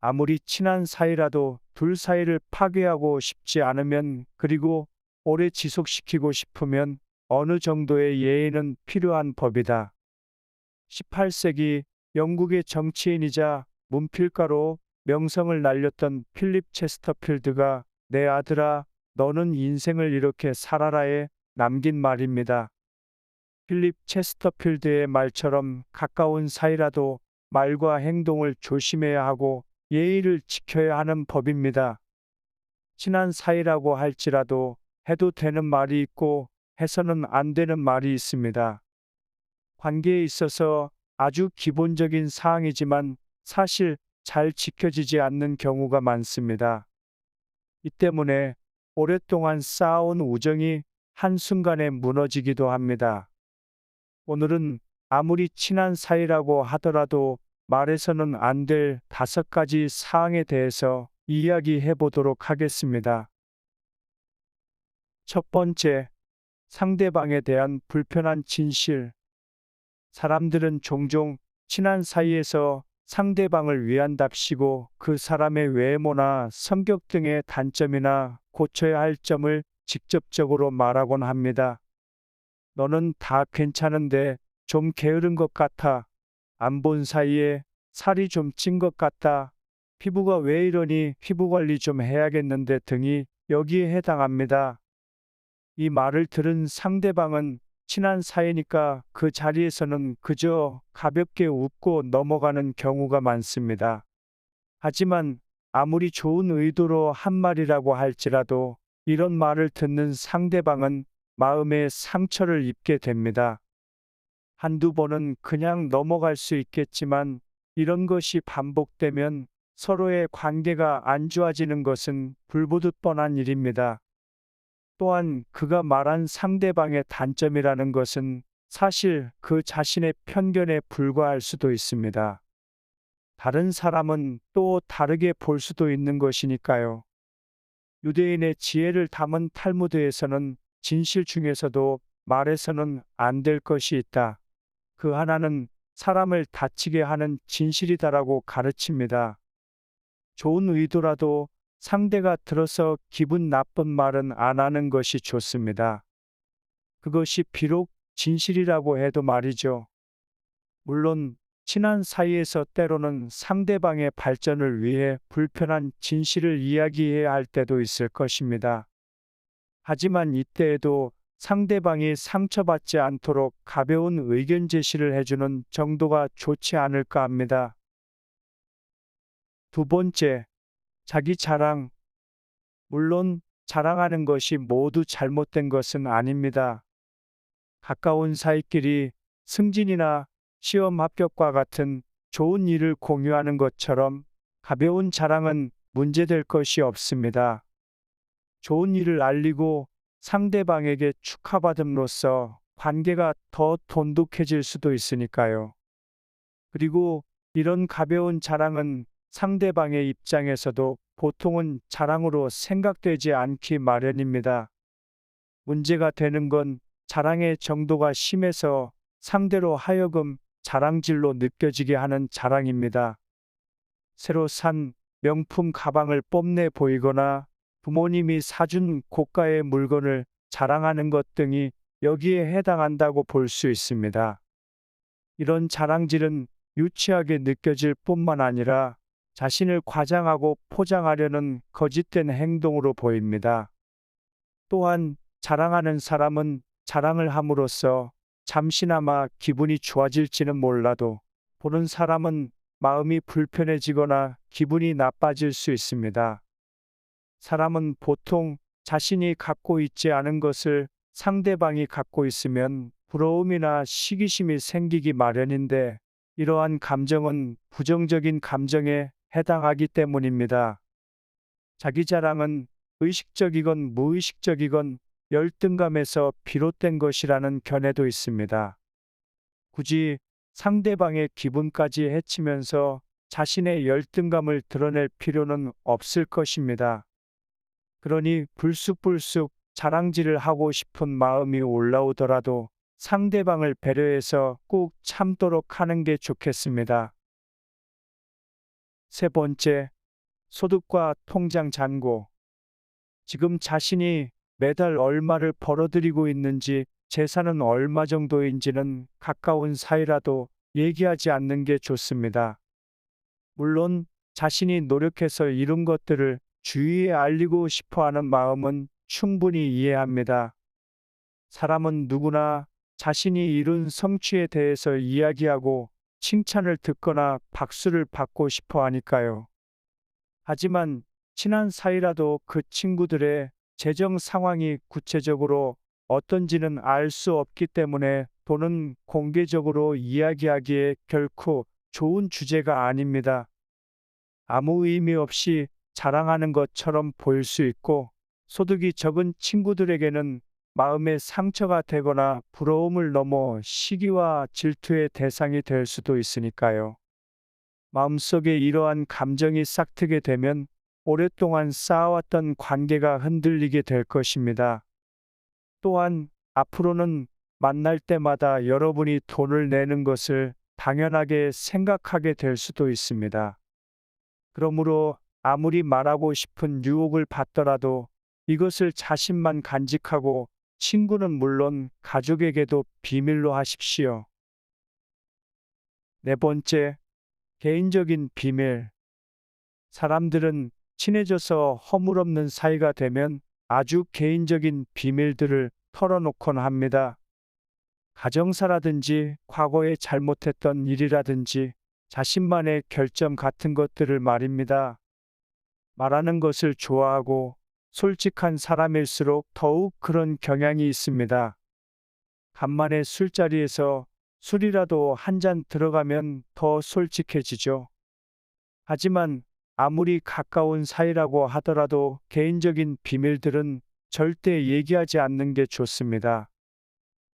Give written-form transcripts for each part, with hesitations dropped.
아무리 친한 사이라도 둘 사이를 파괴하고 싶지 않으면, 그리고 오래 지속시키고 싶으면 어느 정도의 예의는 필요한 법이다. 18세기 영국의 정치인이자 문필가로 명성을 날렸던 필립 체스터필드가 내 아들아, 너는 인생을 이렇게 살아라에 남긴 말입니다. 필립 체스터필드의 말처럼 가까운 사이라도 말과 행동을 조심해야 하고 예의를 지켜야 하는 법입니다. 친한 사이라고 할지라도 해도 되는 말이 있고 해서는 안 되는 말이 있습니다. 관계에 있어서 아주 기본적인 사항이지만 사실 잘 지켜지지 않는 경우가 많습니다. 이 때문에 오랫동안 쌓아온 우정이 한순간에 무너지기도 합니다. 오늘은 아무리 친한 사이라고 하더라도 말해서는 안 될 5가지 사항에 대해서 이야기해 보도록 하겠습니다. 첫 번째, 상대방에 대한 불편한 진실. 사람들은 종종 친한 사이에서 상대방을 위한답시고 그 사람의 외모나 성격 등의 단점이나 고쳐야 할 점을 직접적으로 말하곤 합니다. 너는 다 괜찮은데 좀 게으른 것 같아. 안 본 사이에 살이 좀 찐 것 같다. 피부가 왜 이러니 피부 관리 좀 해야겠는데 등이 여기에 해당합니다. 이 말을 들은 상대방은 친한 사이니까 그 자리에서는 그저 가볍게 웃고 넘어가는 경우가 많습니다. 하지만 아무리 좋은 의도로 한 말이라고 할지라도 이런 말을 듣는 상대방은 마음에 상처를 입게 됩니다. 한두 번은 그냥 넘어갈 수 있겠지만 이런 것이 반복되면 서로의 관계가 안 좋아지는 것은 불보듯 뻔한 일입니다. 또한 그가 말한 상대방의 단점이라는 것은 사실 그 자신의 편견에 불과할 수도 있습니다. 다른 사람은 또 다르게 볼 수도 있는 것이니까요. 유대인의 지혜를 담은 탈무드에서는 진실 중에서도 말해서는 안 될 것이 있다. 그 하나는 사람을 다치게 하는 진실이다라고 가르칩니다. 좋은 의도라도 상대가 들어서 기분 나쁜 말은 안 하는 것이 좋습니다. 그것이 비록 진실이라고 해도 말이죠. 물론 친한 사이에서 때로는 상대방의 발전을 위해 불편한 진실을 이야기해야 할 때도 있을 것입니다. 하지만 이때에도 상대방이 상처받지 않도록 가벼운 의견 제시를 해주는 정도가 좋지 않을까 합니다. 두 번째, 자기 자랑. 물론 자랑하는 것이 모두 잘못된 것은 아닙니다. 가까운 사이끼리 승진이나 시험 합격과 같은 좋은 일을 공유하는 것처럼 가벼운 자랑은 문제될 것이 없습니다. 좋은 일을 알리고 상대방에게 축하받음으로써 관계가 더 돈독해질 수도 있으니까요. 그리고 이런 가벼운 자랑은 상대방의 입장에서도 보통은 자랑으로 생각되지 않기 마련입니다. 문제가 되는 건 자랑의 정도가 심해서 상대로 하여금 자랑질로 느껴지게 하는 자랑입니다. 새로 산 명품 가방을 뽐내 보이거나 부모님이 사준 고가의 물건을 자랑하는 것 등이 여기에 해당한다고 볼 수 있습니다. 이런 자랑질은 유치하게 느껴질 뿐만 아니라 자신을 과장하고 포장하려는 거짓된 행동으로 보입니다. 또한 자랑하는 사람은 자랑을 함으로써 잠시나마 기분이 좋아질지는 몰라도 보는 사람은 마음이 불편해지거나 기분이 나빠질 수 있습니다. 사람은 보통 자신이 갖고 있지 않은 것을 상대방이 갖고 있으면 부러움이나 시기심이 생기기 마련인데, 이러한 감정은 부정적인 감정에 해당하기 때문입니다. 자기 자랑은 의식적이건 무의식적이건 열등감에서 비롯된 것이라는 견해도 있습니다. 굳이 상대방의 기분까지 해치면서 자신의 열등감을 드러낼 필요는 없을 것입니다. 그러니 불쑥불쑥 자랑질을 하고 싶은 마음이 올라오더라도 상대방을 배려해서 꼭 참도록 하는 게 좋겠습니다. 세 번째, 소득과 통장 잔고. 지금 자신이 매달 얼마를 벌어들이고 있는지, 재산은 얼마 정도인지는 가까운 사이라도 얘기하지 않는 게 좋습니다. 물론 자신이 노력해서 이룬 것들을 주위에 알리고 싶어 하는 마음은 충분히 이해합니다. 사람은 누구나 자신이 이룬 성취에 대해서 이야기하고 칭찬을 듣거나 박수를 받고 싶어 하니까요. 하지만 친한 사이라도 그 친구들의 재정 상황이 구체적으로 어떤지는 알 수 없기 때문에 돈은 공개적으로 이야기하기에 결코 좋은 주제가 아닙니다. 아무 의미 없이 자랑하는 것처럼 보일 수 있고, 소득이 적은 친구들에게는 마음의 상처가 되거나 부러움을 넘어 시기와 질투의 대상이 될 수도 있으니까요. 마음속에 이러한 감정이 싹트게 되면 오랫동안 쌓아왔던 관계가 흔들리게 될 것입니다. 또한 앞으로는 만날 때마다 여러분이 돈을 내는 것을 당연하게 생각하게 될 수도 있습니다. 그러므로 아무리 말하고 싶은 유혹을 받더라도 이것을 자신만 간직하고, 친구는 물론 가족에게도 비밀로 하십시오. 네 번째, 개인적인 비밀. 사람들은 친해져서 허물없는 사이가 되면 아주 개인적인 비밀들을 털어놓곤 합니다. 가정사라든지 과거에 잘못했던 일이라든지 자신만의 결점 같은 것들을 말입니다. 말하는 것을 좋아하고 솔직한 사람일수록 더욱 그런 경향이 있습니다. 간만에 술자리에서 술이라도 한 잔 들어가면 더 솔직해지죠. 하지만 아무리 가까운 사이라고 하더라도 개인적인 비밀들은 절대 얘기하지 않는 게 좋습니다.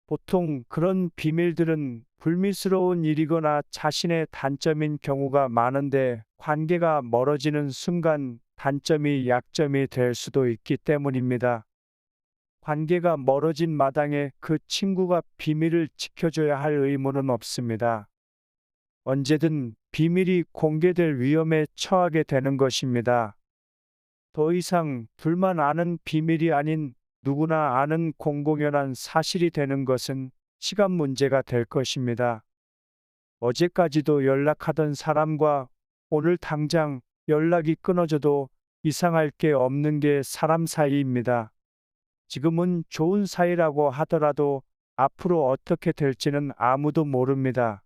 보통 그런 비밀들은 불미스러운 일이거나 자신의 단점인 경우가 많은데, 관계가 멀어지는 순간 단점이 약점이 될 수도 있기 때문입니다. 관계가 멀어진 마당에 그 친구가 비밀을 지켜줘야 할 의무는 없습니다. 언제든 비밀이 공개될 위험에 처하게 되는 것입니다. 더 이상 둘만 아는 비밀이 아닌 누구나 아는 공공연한 사실이 되는 것은 시간 문제가 될 것입니다. 어제까지도 연락하던 사람과 오늘 당장 연락이 끊어져도 이상할 게 없는 게 사람 사이입니다. 지금은 좋은 사이라고 하더라도 앞으로 어떻게 될지는 아무도 모릅니다.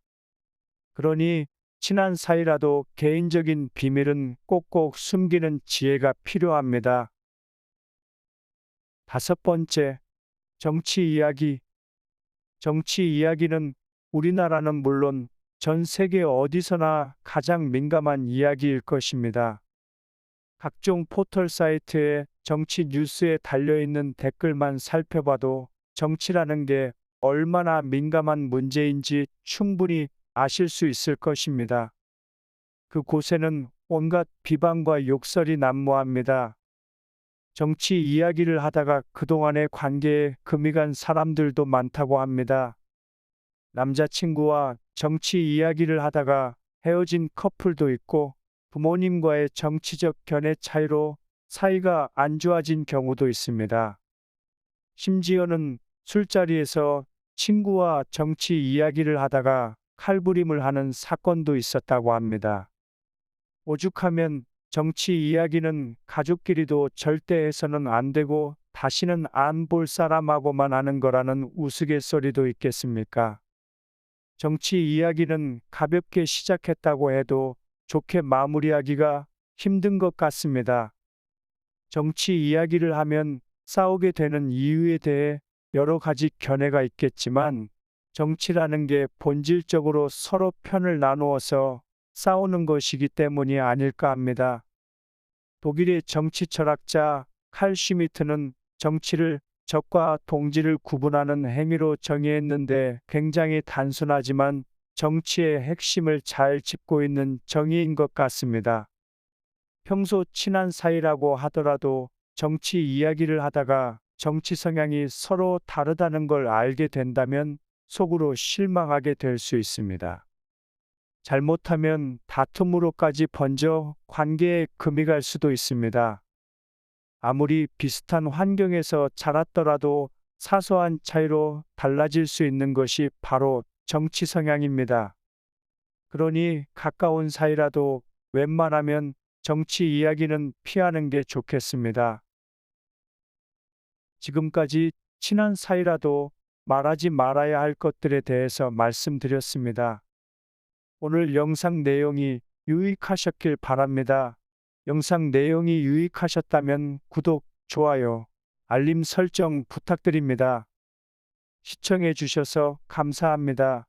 그러니 친한 사이라도 개인적인 비밀은 꼭꼭 숨기는 지혜가 필요합니다. 다섯 번째, 정치 이야기. 정치 이야기는 우리나라는 물론 전 세계 어디서나 가장 민감한 이야기일 것입니다. 각종 포털 사이트에 정치 뉴스에 달려있는 댓글만 살펴봐도 정치라는 게 얼마나 민감한 문제인지 충분히 아실 수 있을 것입니다. 그곳에는 온갖 비방과 욕설이 난무합니다. 정치 이야기를 하다가 그동안의 관계에 금이 간 사람들도 많다고 합니다. 남자친구와 정치 이야기를 하다가 헤어진 커플도 있고, 부모님과의 정치적 견해 차이로 사이가 안 좋아진 경우도 있습니다. 심지어는 술자리에서 친구와 정치 이야기를 하다가 칼부림을 하는 사건도 있었다고 합니다. 오죽하면 정치 이야기는 가족끼리도 절대 해서는 안 되고 다시는 안 볼 사람하고만 하는 거라는 우스갯소리도 있겠습니까? 정치 이야기는 가볍게 시작했다고 해도 좋게 마무리하기가 힘든 것 같습니다. 정치 이야기를 하면 싸우게 되는 이유에 대해 여러 가지 견해가 있겠지만, 정치라는 게 본질적으로 서로 편을 나누어서 싸우는 것이기 때문이 아닐까 합니다. 독일의 정치 철학자 칼 슈미트는 정치를 적과 동지를 구분하는 행위로 정의했는데, 굉장히 단순하지만 정치의 핵심을 잘 짚고 있는 정의인 것 같습니다. 평소 친한 사이라고 하더라도 정치 이야기를 하다가 정치 성향이 서로 다르다는 걸 알게 된다면 속으로 실망하게 될 수 있습니다. 잘못하면 다툼으로까지 번져 관계에 금이 갈 수도 있습니다. 아무리 비슷한 환경에서 자랐더라도 사소한 차이로 달라질 수 있는 것이 바로 정치 성향입니다. 그러니 가까운 사이라도 웬만하면 정치 이야기는 피하는 게 좋겠습니다. 지금까지 친한 사이라도 말하지 말아야 할 것들에 대해서 말씀드렸습니다. 오늘 영상 내용이 유익하셨길 바랍니다. 영상 내용이 유익하셨다면 구독, 좋아요, 알림 설정 부탁드립니다. 시청해 주셔서 감사합니다.